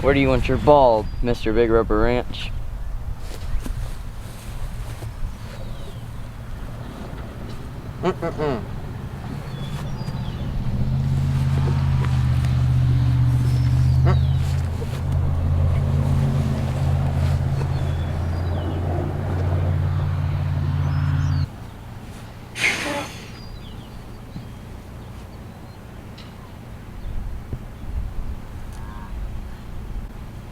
Where do you want your ball, Mr. Big Rubber Ranch?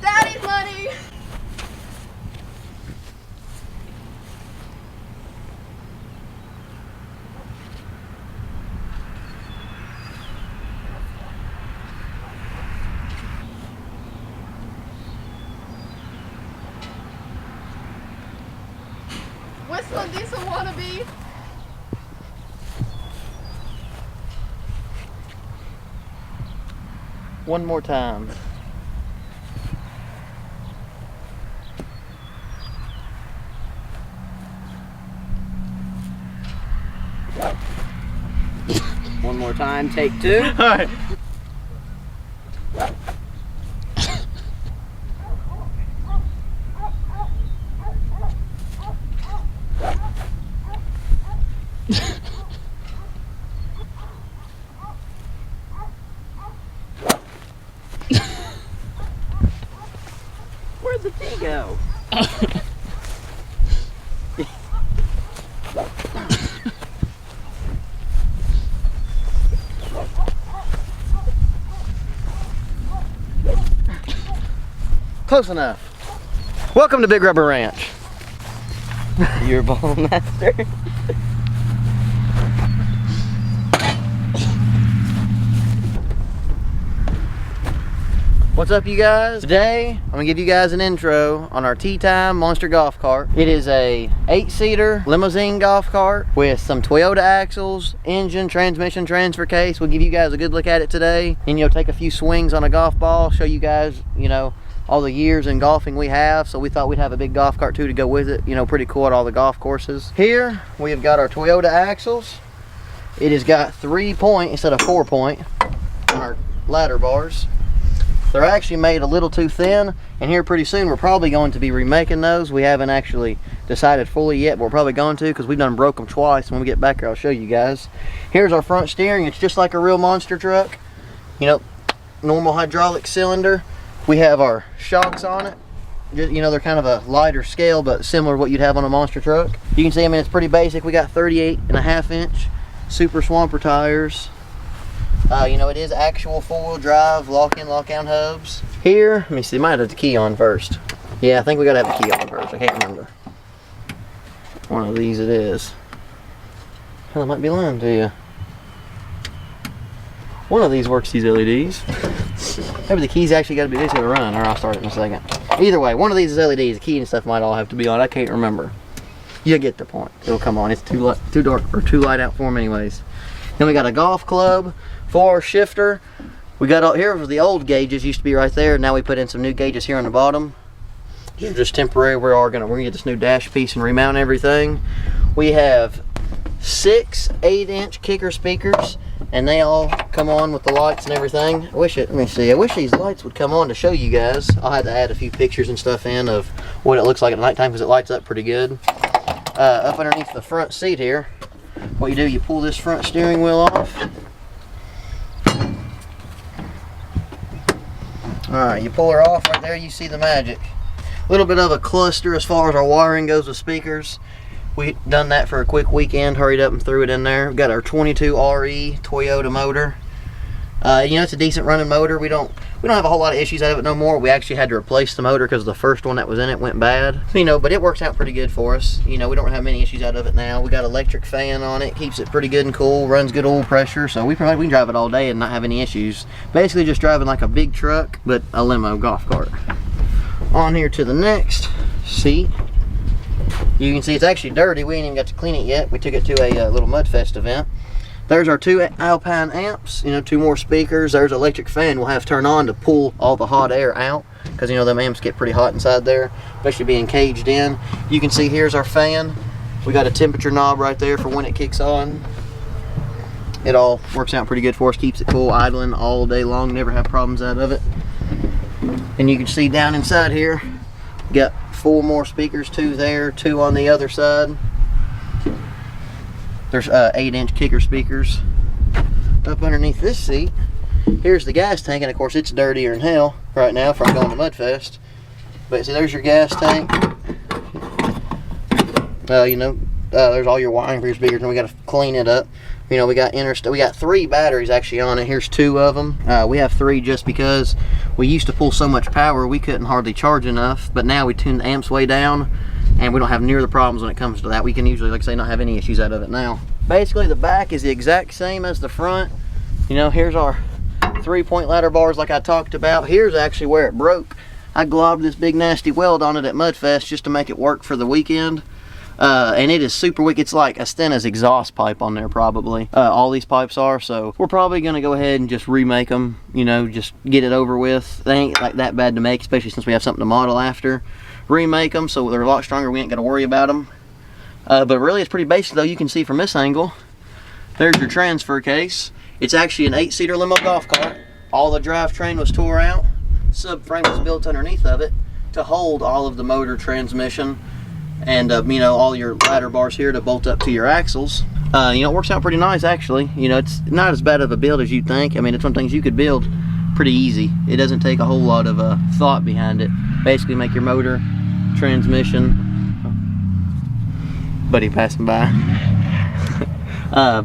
Daddy money! Whistling diesel wannabe. One more time. One more time, take two. All right. Where'd the pee go? Close enough. Welcome to Big Rubber Ranch. Your ball master. What's up, you guys? Today, I'm gonna give you guys an intro on our Tea Time Monster golf cart. It is a 8-seater limousine golf cart with some Toyota axles, engine, transmission, transfer case. We'll give you guys a good look at it today, and take a few swings on a golf ball, show you guys, all the years in golfing we have. So we thought we'd have a big golf cart too to go with it. Pretty cool at all the golf courses. Here, we have got our Toyota axles. It has got 3-point instead of 4-point on our ladder bars. They're actually made a little too thin, and here pretty soon we're probably going to be remaking those. We haven't actually decided fully yet, but we're probably going to, because we've done broke them twice. When we get back here, I'll show you guys. Here's our front steering. It's just like a real monster truck. Normal hydraulic cylinder. We have our shocks on it. They're kind of a lighter scale, but similar to what you'd have on a monster truck. You can see, it's pretty basic. We got 38.5-inch Super Swamper tires. It is actual four-wheel drive, lock-in, lock-out hubs. Here, let me see, might have the key on first. Yeah, I think we gotta have the key on first. I can't remember. One of these it is. Hell, I might be lying to you. One of these works, these LEDs. Maybe the key's actually gotta be this to run, or I'll start it in a second. Either way, one of these is LEDs. The key and stuff might all have to be on. I can't remember. You get the point. It'll come on. It's too dark or too light out for them anyways. Then we got a golf club for our shifter. We got here was the old gauges, used to be right there. Now we put in some new gauges here on the bottom. These are just temporary. We're gonna get this new dash piece and remount everything. We have 6 8-inch kicker speakers, and they all come on with the lights and everything. Let me see. I wish these lights would come on to show you guys. I'll have to add a few pictures and stuff in of what it looks like at nighttime, because it lights up pretty good. Up underneath the front seat here, what you do, you pull this front steering wheel off. Alright, you pull her off right there, you see the magic. A little bit of a cluster as far as our wiring goes with speakers. We done that for a quick weekend, hurried up and threw it in there. We've got our 22 RE Toyota motor. It's a decent running motor. We don't have a whole lot of issues out of it no more. We actually had to replace the motor because the first one that was in it went bad. But it works out pretty good for us. We don't have many issues out of it now. We got an electric fan on it, keeps it pretty good and cool, runs good oil pressure, so we can drive it all day and not have any issues. Basically just driving like a big truck, but a limo golf cart. On here to the next seat. You can see it's actually dirty. We ain't even got to clean it yet. We took it to a little Mudfest event. There's our 2 Alpine amps, 2 more speakers. There's an electric fan we'll have to turn on to pull all the hot air out, because them amps get pretty hot inside there, especially being caged in. You can see here's our fan. We got a temperature knob right there for when it kicks on. It all works out pretty good for us, keeps it cool, idling all day long, never have problems out of it. And you can see down inside here, got 4 more speakers, 2 there, 2 on the other side. There's 8-inch kicker speakers. Up underneath this seat, here's the gas tank, and of course it's dirtier than hell right now from going to Mudfest. But see, there's your gas tank. There's all your wiring for your speakers, and we got to clean it up. You know, we got 3 batteries actually on it. Here's 2 of them. We have 3 just because we used to pull so much power we couldn't hardly charge enough, but now we tune the amps way down and we don't have near the problems when it comes to that. We can usually, like I say, not have any issues out of it now. Basically the back is the exact same as the front. You know, here's our 3-point ladder bars like I talked about. Here's actually where it broke. I globbed this big nasty weld on it at Mudfest just to make it work for the weekend. And it is super weak. It's like a Stena's exhaust pipe on there probably. All these pipes are, so we're probably gonna go ahead and just remake them, you know, just get it over with. They ain't like that bad to make, especially since we have something to model after. Remake them so they're a lot stronger, we ain't gotta worry about them. But really it's pretty basic though. You can see from this angle, there's your transfer case. It's actually an 8-seater limo golf cart. All the drivetrain was tore out. Subframe was built underneath of it to hold all of the motor, transmission, and you know, all your ladder bars here to bolt up to your axles. You know, it works out pretty nice actually. You know, it's not as bad of a build as you'd think. I mean, it's one of the things you could build pretty easy. It doesn't take a whole lot of thought behind it. Basically make your motor, transmission, buddy passing by.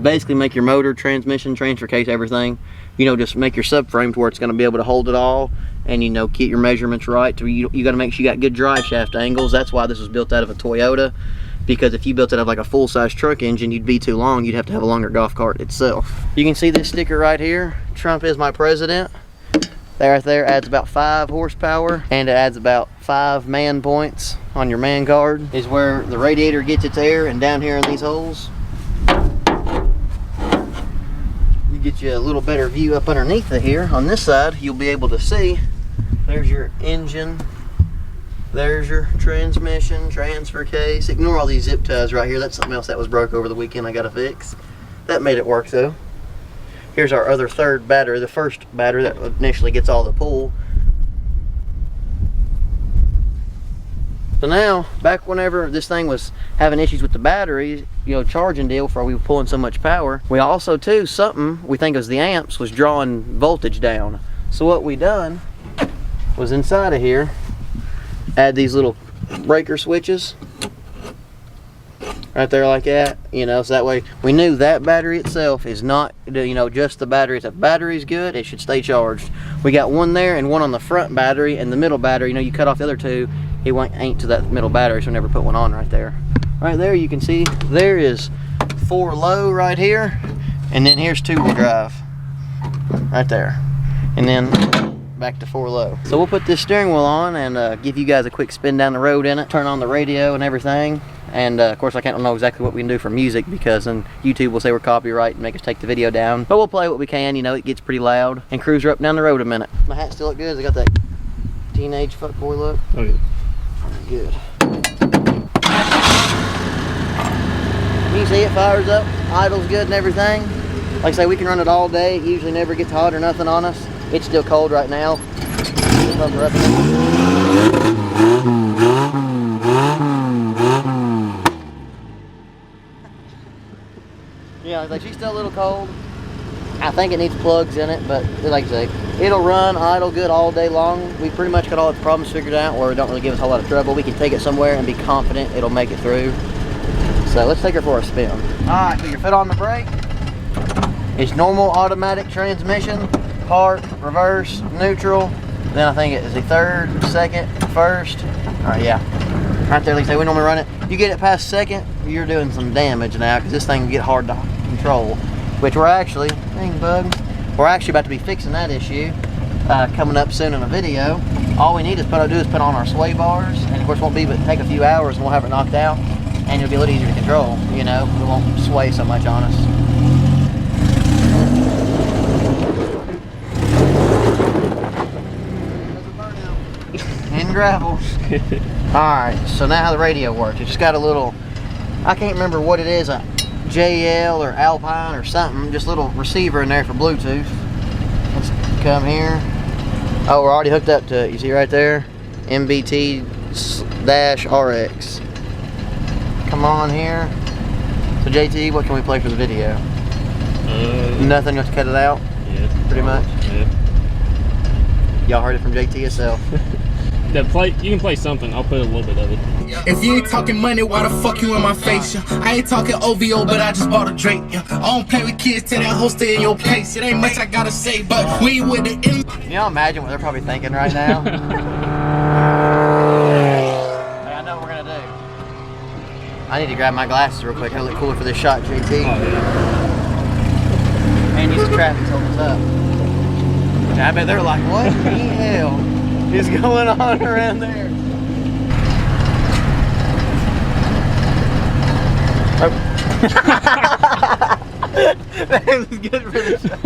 Basically make your motor, transmission, transfer case, everything. You know, just make your subframe to where it's going to be able to hold it all, and you know, get your measurements right. You got to make sure you got good drive shaft angles. That's why this was built out of a Toyota, because if you built it out of like a full-size truck engine, you'd be too long. You'd have to have a longer golf cart itself. You can see this sticker right here, Trump is my president. That right there adds about 5 horsepower, and it adds about 5 man points on your man card. Is where the radiator gets its air, and down here in these holes, you get you a little better view up underneath it here. On this side, you'll be able to see, there's your engine, there's your transmission, transfer case. Ignore all these zip ties right here. That's something else that was broke over the weekend I got to fix. That made it work though. Here's our other 3rd battery, the first battery that initially gets all the pull. So now, back whenever this thing was having issues with the batteries, you know, charging deal for we were pulling so much power, we also too, something we think was the amps was drawing voltage down. So what we done was inside of here, add these little breaker switches right there like that, you know, so that way we knew that battery itself is not, you know, just the battery. If the battery's good, it should stay charged. We got one there and one on the front battery, and the middle battery, you know, you cut off the other 2, it ain't to that middle battery, so we never put one on right there. Right there you can see there is 4 low right here, and then here's 2-wheel drive right there, and then back to 4 low. So we'll put this steering wheel on and give you guys a quick spin down the road in it, turn on the radio and everything. And of course I can't know exactly what we can do for music, because then YouTube will say we're copyright and make us take the video down. But we'll play what we can, you know, it gets pretty loud, and cruise her up down the road a minute. My hat still look good? I got that teenage fuckboy look? Oh yeah. Good. You see it fires up, idle's good and everything. Like I say, we can run it all day. It usually never gets hot or nothing on us. It's still cold right now. Yeah, like she's still a little cold. I think it needs plugs in it, but like I say, it'll run idle good all day long. We pretty much got all the problems figured out where it don't really give us a whole lot of trouble. We can take it somewhere and be confident it'll make it through. So let's take her for a spin. Alright, put your foot on the brake. It's normal automatic transmission, park, reverse, neutral. Then I think it is the 3rd, 2nd, 1st. Alright, yeah. Right there, like I say, we normally run it. You get it past 2nd, you're doing some damage now, because this thing can get hard to control. Which we're actually, dang bug, we're actually about to be fixing that issue coming up soon in a video. All we need is put on our sway bars, and of course it won't be but take a few hours and we'll have it knocked out, and it'll be a little easier to control, you know, it won't sway so much on us. In gravel. Alright, so now how the radio works. It's just got a little, I can't remember what it is, a JL or Alpine or something, just a little receiver in there for Bluetooth. Let's come here. Oh, we're already hooked up to it. You see right there? MBT-RX. Come on here. So JT, what can we play for the video? Nothing, you have to cut it out? Yeah. Pretty much? Yeah. Y'all heard it from JT himself. You can play something, I'll put a little bit of it. If you ain't talking money, why the fuck you in my face? Yeah? I ain't talking OVO, but I just bought a Drake. Yeah? I don't play with kids, tell that hoe stay in your place. It ain't much I gotta say, but we ain't with the end. Can y'all imagine what they're probably thinking right now? Hey, I know what we're gonna do. I need to grab my glasses real quick. I look cooler for this shot, JT. Oh, yeah. And use the traffic holding us up. And I bet they're like, what the hell is going on around there? Oh. That was good for the shot.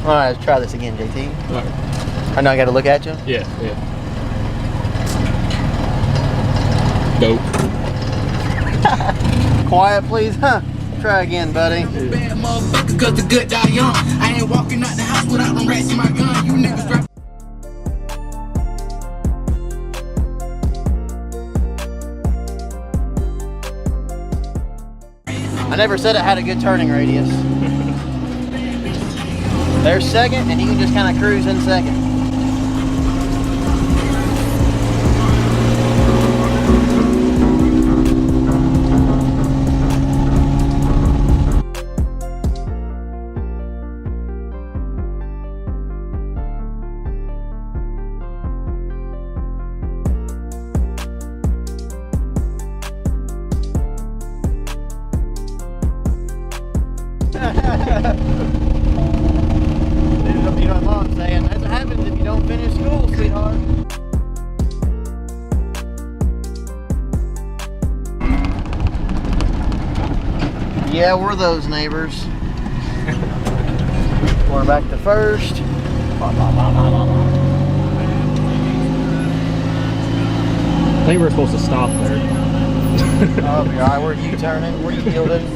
Alright, let's try this again, JT. Alright. I know I gotta look at you. Yeah. Dope. Quiet, please. Huh? Try again, buddy. Bad motherfucker, cause the good die young. I ain't walking out the house without them rats in my gun. You niggas drop. I never said it had a good turning radius. There's second, and you can just kind of cruise in second. You know what Mom's saying? That's what happens if you don't finish school, sweetheart. Yeah, we're those neighbors. We're back to first. I think we're supposed to stop there. Oh, be alright. Where are you turning? Where are you yielding?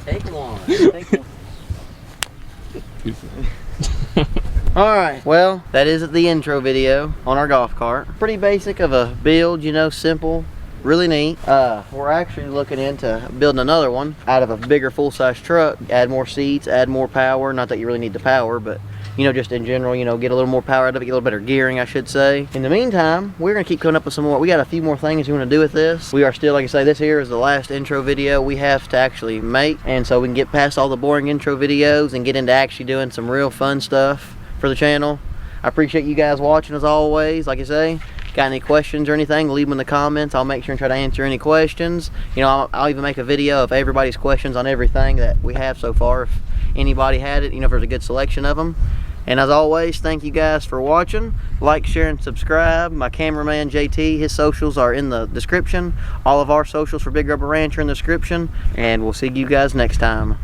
Take one. Take one. Alright, well, that is the intro video on our golf cart. Pretty basic of a build, you know, simple, really neat. We're actually looking into building another one out of a bigger full-size truck. Add more seats, add more power. Not that you really need the power, but you know, just in general, you know, get a little more power out of it, get a little better gearing, I should say. In the meantime, we're gonna keep coming up with some more. We got a few more things we wanna do with this. We are still, like I say, this here is the last intro video we have to actually make. And so we can get past all the boring intro videos and get into actually doing some real fun stuff for the channel. I appreciate you guys watching as always. Like I say, got any questions or anything, leave them in the comments. I'll make sure and try to answer any questions. You know, I'll even make a video of everybody's questions on everything that we have so far. If anybody had it, you know, if there's a good selection of them. And as always, thank you guys for watching. Like, share, and subscribe. My cameraman JT, his socials are in the description. All of our socials for Big Rubber Ranch are in the description. And we'll see you guys next time.